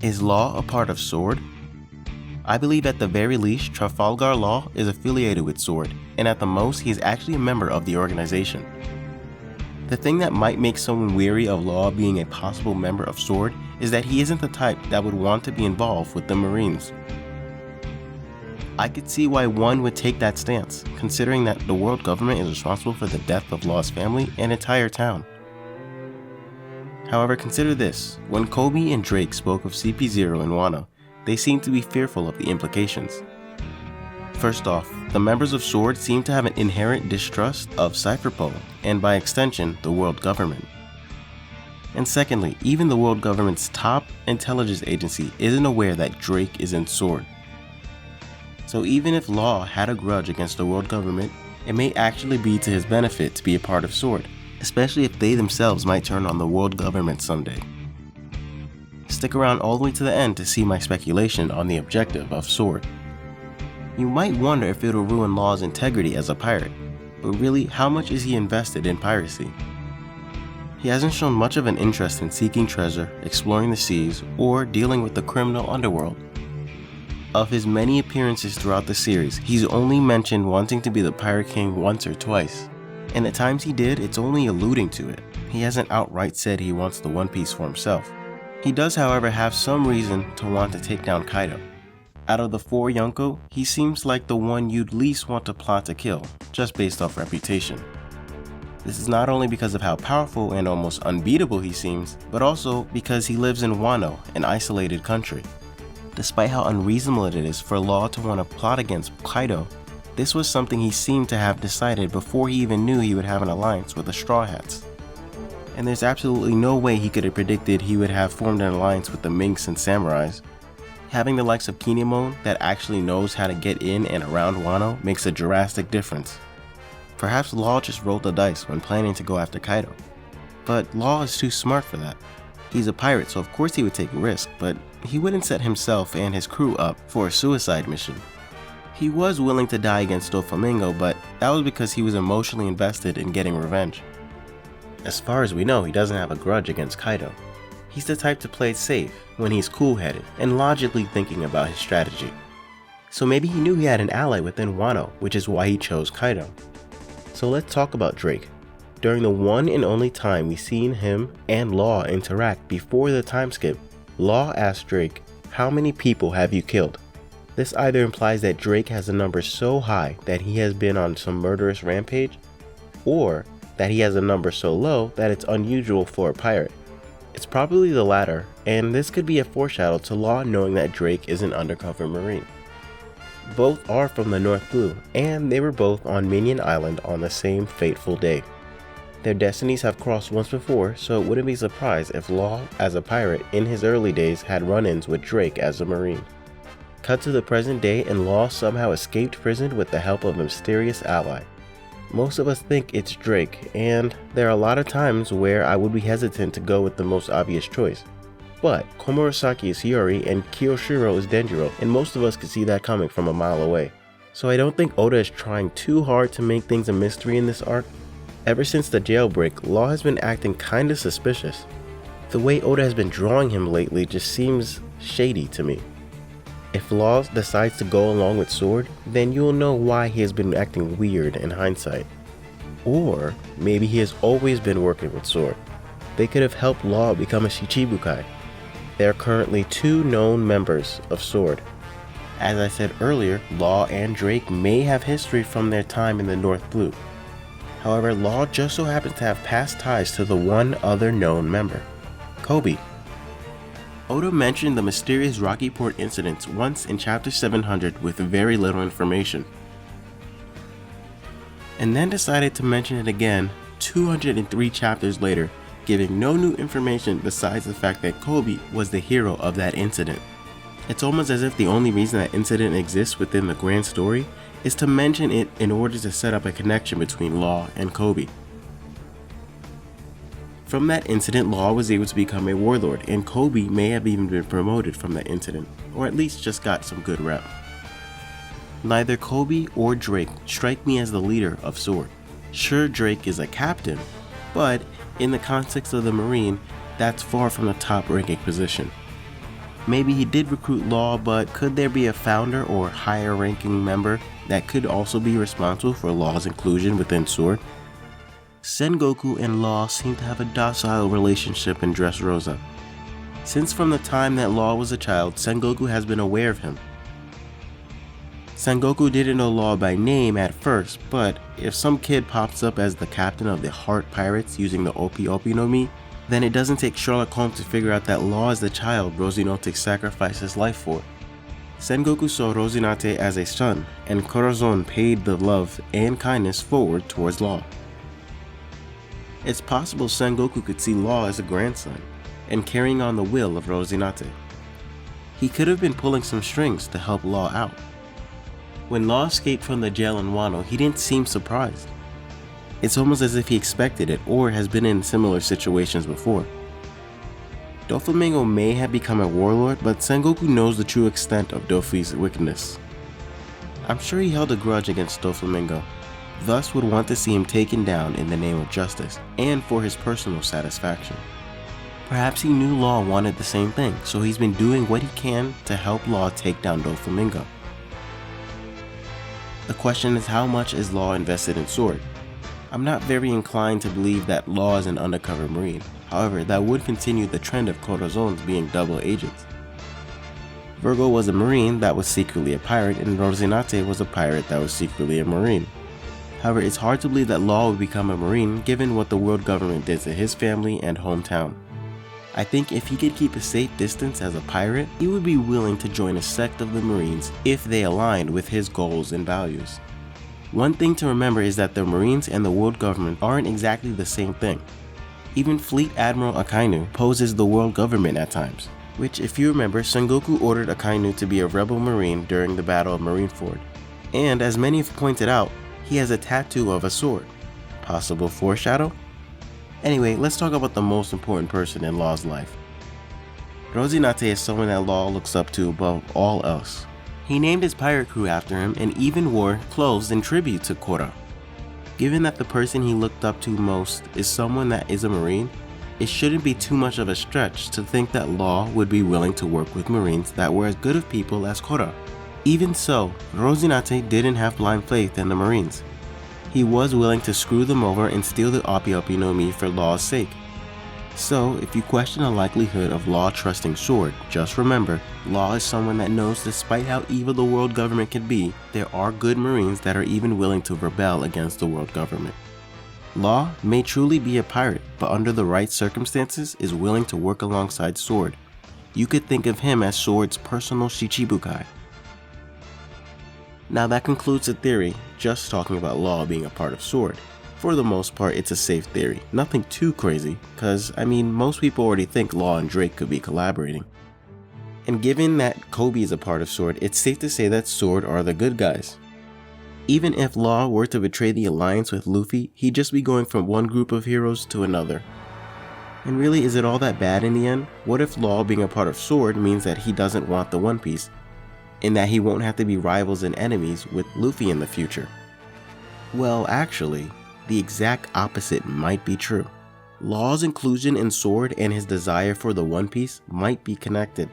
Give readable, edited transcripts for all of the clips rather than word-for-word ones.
Is Law a part of SWORD? I believe at the very least Trafalgar Law is affiliated with SWORD, and at the most he is actually a member of the organization. The thing that might make someone weary of Law being a possible member of SWORD is that he isn't the type that would want to be involved with the Marines. I could see why one would take that stance, considering that the world government is responsible for the death of Law's family and entire town. However, consider this: when Kobe and Drake spoke of CP0 and Wano, they seemed to be fearful of the implications. First off, the members of SWORD seem to have an inherent distrust of Cypherpole, and by extension, the world government. And secondly, even the world government's top intelligence agency isn't aware that Drake is in SWORD. So even if Law had a grudge against the world government, it may actually be to his benefit to be a part of SWORD, especially if they themselves might turn on the world government someday. Stick around all the way to the end to see my speculation on the objective of SWORD. You might wonder if it'll ruin Law's integrity as a pirate, but really, how much is he invested in piracy? He hasn't shown much of an interest in seeking treasure, exploring the seas, or dealing with the criminal underworld. Of his many appearances throughout the series, he's only mentioned wanting to be the Pirate King once or twice, and the times he did, it's only alluding to it. He hasn't outright said he wants the One Piece for himself. He does, however, have some reason to want to take down Kaido. Out of the four Yonko, he seems like the one you'd least want to plot to kill, just based off reputation. This is not only because of how powerful and almost unbeatable he seems, but also because he lives in Wano, an isolated country. Despite how unreasonable it is for Law to want to plot against Kaido, this was something he seemed to have decided before he even knew he would have an alliance with the Straw Hats. And there's absolutely no way he could have predicted he would have formed an alliance with the Minks and Samurais. Having the likes of Kinemon that actually knows how to get in and around Wano makes a drastic difference. Perhaps Law just rolled the dice when planning to go after Kaido. But Law is too smart for that. He's a pirate, so of course he would take a risk, but he wouldn't set himself and his crew up for a suicide mission. He was willing to die against Doflamingo, but that was because he was emotionally invested in getting revenge. As far as we know, he doesn't have a grudge against Kaido. He's the type to play it safe when he's cool-headed and logically thinking about his strategy. So maybe he knew he had an ally within Wano, which is why he chose Kaido. So let's talk about Drake. During the one and only time we've seen him and Law interact before the time skip, Law asked Drake, "How many people have you killed?" This either implies that Drake has a number so high that he has been on some murderous rampage, or that he has a number so low that it's unusual for a pirate. It's probably the latter, and this could be a foreshadow to Law knowing that Drake is an undercover Marine. Both are from the North Blue, and they were both on Minion Island on the same fateful day. Their destinies have crossed once before, so it wouldn't be surprised if Law, as a pirate in his early days, had run-ins with Drake as a Marine. Cut to the present day, and Law somehow escaped prison with the help of a mysterious ally. Most of us think it's Drake, and there are a lot of times where I would be hesitant to go with the most obvious choice. But Komurasaki is Hiyori and Kiyoshiro is Denjiro, and most of us could see that coming from a mile away. So I don't think Oda is trying too hard to make things a mystery in this arc. Ever since the jailbreak, Law has been acting kinda suspicious. The way Oda has been drawing him lately just seems shady to me. If Law decides to go along with SWORD, then you'll know why he has been acting weird in hindsight. Or maybe he has always been working with SWORD. They could have helped Law become a Shichibukai. There are currently 2 known members of SWORD. As I said earlier, Law and Drake may have history from their time in the North Blue. However, Law just so happens to have past ties to the one other known member, Kobe. Oda mentioned the mysterious Rocky Port incidents once in chapter 700 with very little information, and then decided to mention it again 203 chapters later, giving no new information besides the fact that Kobe was the hero of that incident. It's almost as if the only reason that incident exists within the grand story is to mention it in order to set up a connection between Law and Kobe. From that incident, Law was able to become a warlord, and Kobe may have even been promoted from that incident, or at least just got some good rep. Neither Kobe or Drake strike me as the leader of SWORD. Sure, Drake is a captain, but in the context of the Marine, that's far from the top ranking position. Maybe he did recruit Law, but could there be a founder or higher ranking member that could also be responsible for Law's inclusion within Sword? Sengoku and Law seem to have a docile relationship in Dressrosa. Since from the time that Law was a child, Sengoku has been aware of him. Sengoku didn't know Law by name at first, but if some kid pops up as the captain of the Heart Pirates using the Opi Opi no Mi, then it doesn't take Sherlock Holmes to figure out that Law is the child Rosinante sacrificed his life for. Sengoku saw Rosinante as a son, and Corazon paid the love and kindness forward towards Law. It's possible Sengoku could see Law as a grandson, and carrying on the will of Rosinante. He could have been pulling some strings to help Law out. When Law escaped from the jail in Wano, he didn't seem surprised. It's almost as if he expected it or has been in similar situations before. Doflamingo may have become a warlord, but Sengoku knows the true extent of Dofi's wickedness. I'm sure he held a grudge against Doflamingo, thus would want to see him taken down in the name of justice and for his personal satisfaction. Perhaps he knew Law wanted the same thing, so he's been doing what he can to help Law take down Doflamingo. The question is, how much is Law invested in Sword? I'm not very inclined to believe that Law is an undercover marine. However, that would continue the trend of Corazons being double agents. Virgo was a marine that was secretly a pirate, and Rosinante was a pirate that was secretly a marine. However, it's hard to believe that Law would become a marine given what the world government did to his family and hometown. I think if he could keep a safe distance as a pirate, he would be willing to join a sect of the Marines if they aligned with his goals and values. One thing to remember is that the Marines and the world government aren't exactly the same thing. Even Fleet Admiral Akainu poses the world government at times, which, if you remember, Sengoku ordered Akainu to be a rebel marine during the Battle of Marineford. And as many have pointed out, he has a tattoo of a sword. Possible foreshadow? Anyway, let's talk about the most important person in Law's life. Rosinante is someone that Law looks up to above all else. He named his pirate crew after him and even wore clothes in tribute to Kora. Given that the person he looked up to most is someone that is a marine, it shouldn't be too much of a stretch to think that Law would be willing to work with marines that were as good of people as Kora. Even so, Rosinante didn't have blind faith in the marines. He was willing to screw them over and steal the Opi Opi no Mi for Law's sake. So, if you question the likelihood of Law trusting Sword, just remember, Law is someone that knows despite how evil the world government can be, there are good Marines that are even willing to rebel against the world government. Law may truly be a pirate, but under the right circumstances is willing to work alongside Sword. You could think of him as Sword's personal Shichibukai. Now that concludes the theory, just talking about Law being a part of Sword. For the most part, it's a safe theory, nothing too crazy, cause most people already think Law and Drake could be collaborating. And given that Kobe is a part of Sword, it's safe to say that Sword are the good guys. Even if Law were to betray the alliance with Luffy, he'd just be going from one group of heroes to another. And really, is it all that bad in the end? What if Law being a part of Sword means that he doesn't want the One Piece? And that he won't have to be rivals and enemies with Luffy in the future? Well, actually, the exact opposite might be true. Law's inclusion in Sword and his desire for the One Piece might be connected.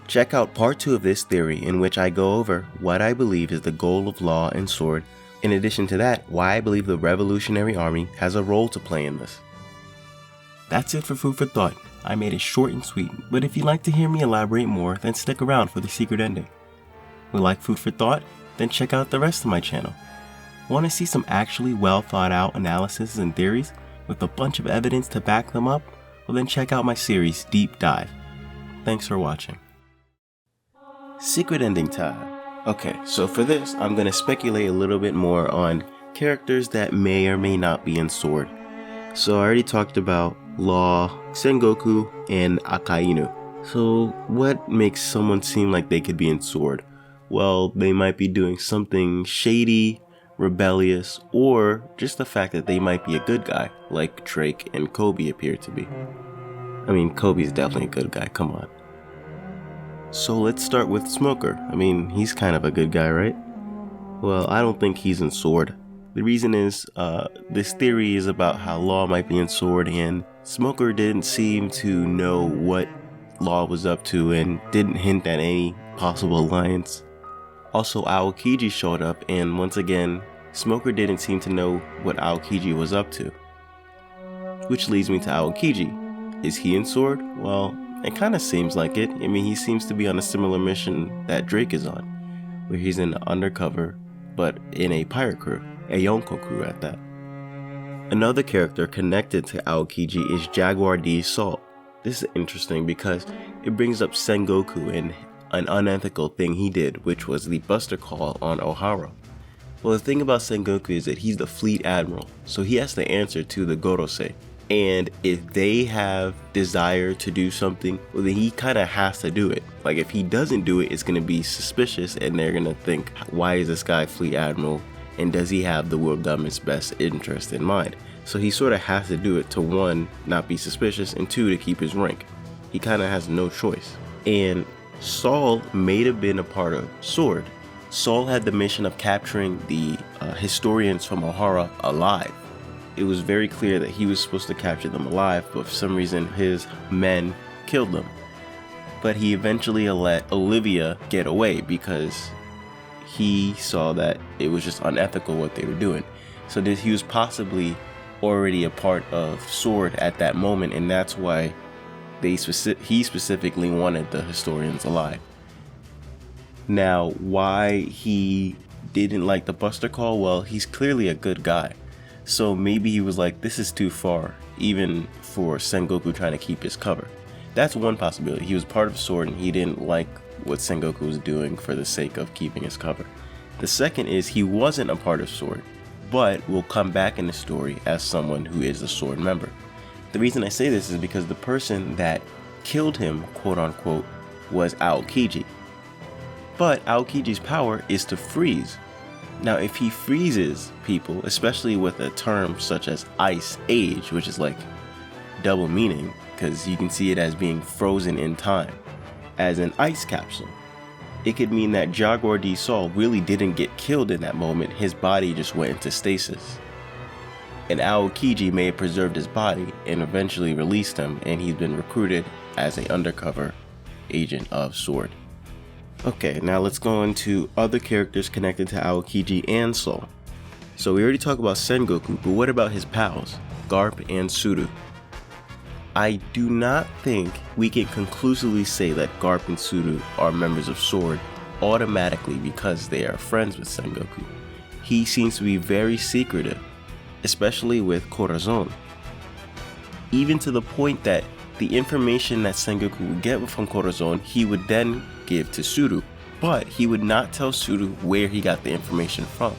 Check out part 2 of this theory, in which I go over what I believe is the goal of Law and Sword. In addition to that, why I believe the Revolutionary Army has a role to play in this. That's it for Food for Thought. I made it short and sweet, but if you'd like to hear me elaborate more, then stick around for the secret ending. Would like Food for Thought? Then check out the rest of my channel. Want to see some actually well thought out analysis and theories with a bunch of evidence to back them up? Well, then check out my series Deep Dive. Thanks for watching. Secret ending time. Okay, so for this, I'm going to speculate a little bit more on characters that may or may not be in Sword. So I already talked about Law, Sengoku, and Akainu. So what makes someone seem like they could be in Sword? Well, they might be doing something shady, rebellious, or just the fact that they might be a good guy, like Drake and Kobe appear to be. Kobe's definitely a good guy, come on. So let's start with Smoker. He's kind of a good guy, right? Well, I don't think he's in Sword. The reason is, this theory is about how Law might be in Sword, and Smoker didn't seem to know what Law was up to and didn't hint at any possible alliance. Also, Aokiji showed up, and once again, Smoker didn't seem to know what Aokiji was up to. Which leads me to Aokiji. Is he in Sword? Well, it kind of seems like it. I mean, he seems to be on a similar mission that Drake is on, where he's in undercover, but in a pirate crew, a Yonko crew at that. Another character connected to Aokiji is Jaguar D Salt. This is interesting because it brings up Sengoku and an unethical thing he did, which was the Buster Call on Ohara. Well, the thing about Sengoku is that he's the fleet admiral, so he has to answer to the Gorosei. And if they have desire to do something, well, then he kind of has to do it. Like, if he doesn't do it, it's going to be suspicious, and they're going to think, why is this guy fleet admiral, and does he have the world government's best interest in mind? So he sort of has to do it to, one, not be suspicious, and two, to keep his rank. He kind of has no choice. And Saul may have been a part of Sword. Saul had the mission of capturing the historians from Ohara alive. It was very clear that he was supposed to capture them alive, but for some reason his men killed them. But he eventually let Olivia get away because he saw that it was just unethical what they were doing. So he was possibly already a part of Sword at that moment, and that's why he specifically wanted the historians alive. Now, why he didn't like the Buster Call? Well, he's clearly a good guy. So maybe he was like, this is too far, even for Sengoku trying to keep his cover. That's one possibility. He was part of Sword and he didn't like what Sengoku was doing for the sake of keeping his cover. The second is he wasn't a part of Sword, but will come back in the story as someone who is a Sword member. The reason I say this is because the person that killed him, quote unquote, was Aokiji. But Aokiji's power is to freeze. Now, if he freezes people, especially with a term such as Ice Age, which is like double meaning, because you can see it as being frozen in time, as an ice capsule, it could mean that Jaguar D Sol really didn't get killed in that moment, his body just went into stasis. And Aokiji may have preserved his body and eventually released him, and he's been recruited as an undercover agent of Sword. Okay, now let's go into other characters connected to Aokiji and Sol. So we already talked about Sengoku, but what about his pals, Garp and Tsuru? I do not think we can conclusively say that Garp and Tsuru are members of Sword automatically because they are friends with Sengoku. He seems to be very secretive, especially with Corazon. Even to the point that the information that Sengoku would get from Corazon, he would then give to Tsuru, but he would not tell Tsuru where he got the information from.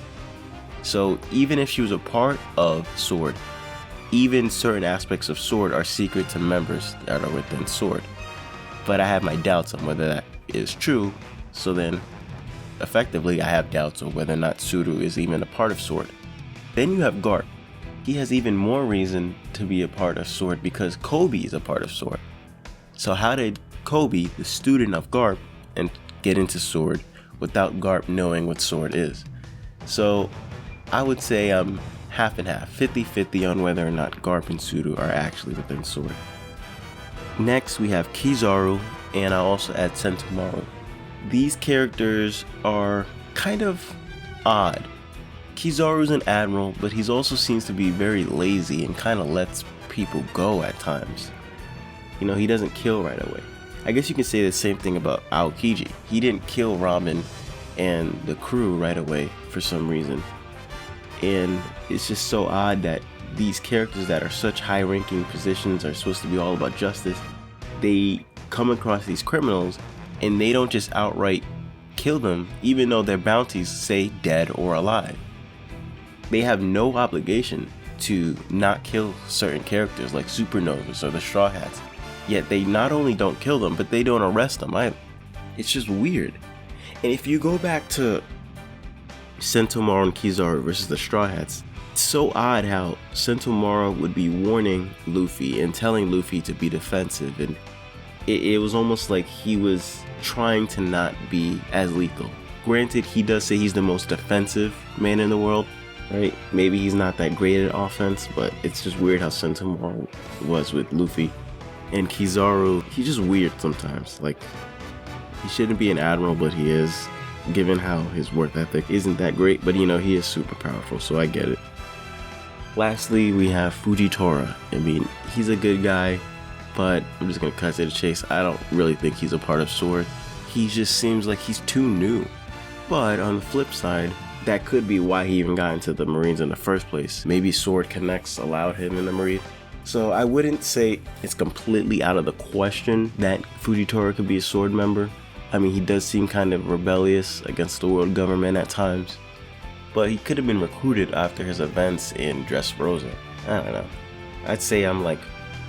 So even if she was a part of Sword, even certain aspects of Sword are secret to members that are within Sword. But I have my doubts on whether that is true, so then effectively I have doubts on whether or not Tsuru is even a part of Sword. Then you have Garp. He has even more reason to be a part of Sword because Kobe is a part of Sword. So how did Kobe, the student of Garp, and get into Sword without Garp knowing what Sword is? So I would say I'm half and half, 50-50 on whether or not Garp and Tsuru are actually within Sword. Next we have Kizaru, and I'll also add Sentomaru. These characters are kind of odd. Kizaru's an admiral, but he also seems to be very lazy and kind of lets people go at times. You know, he doesn't kill right away. I guess you can say the same thing about Aokiji. He didn't kill Ramen and the crew right away for some reason. And it's just so odd that these characters that are such high-ranking positions are supposed to be all about justice. They come across these criminals and they don't just outright kill them, even though their bounties say dead or alive. They have no obligation to not kill certain characters like Supernovas or the Straw Hats. Yet they not only don't kill them, but they don't arrest them either. It's just weird. And if you go back to Sentomaru and Kizaru versus the Straw Hats, it's so odd how Sentomaru would be warning Luffy and telling Luffy to be defensive, and it was almost like he was trying to not be as lethal. Granted, he does say he's the most defensive man in the world, right? Maybe he's not that great at offense, but it's just weird how Sentomaru was with Luffy. And Kizaru, he's just weird sometimes. Like, he shouldn't be an admiral, but he is, given how his work ethic isn't that great, but you know, he is super powerful, so I get it. Lastly, we have Fujitora. I mean, he's a good guy, but I'm just gonna cut to the chase. I don't really think he's a part of SWORD. He just seems like he's too new. But on the flip side, that could be why he even got into the Marines in the first place. Maybe SWORD Connects allowed him in the Marines. So I wouldn't say it's completely out of the question that Fujitora could be a SWORD member. I mean, he does seem kind of rebellious against the world government at times. But he could have been recruited after his events in Dressrosa. I don't know. I'd say I'm like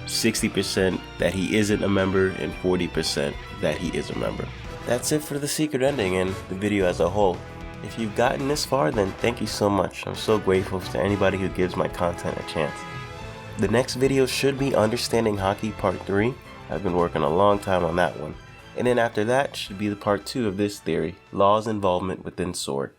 60% that he isn't a member and 40% that he is a member. That's it for the secret ending and the video as a whole. If you've gotten this far, then thank you so much. I'm so grateful to anybody who gives my content a chance. The next video should be Understanding Hockey Part 3. I've been working a long time on that one. And then after that should be the Part 2 of this theory, Law's involvement within SWORD.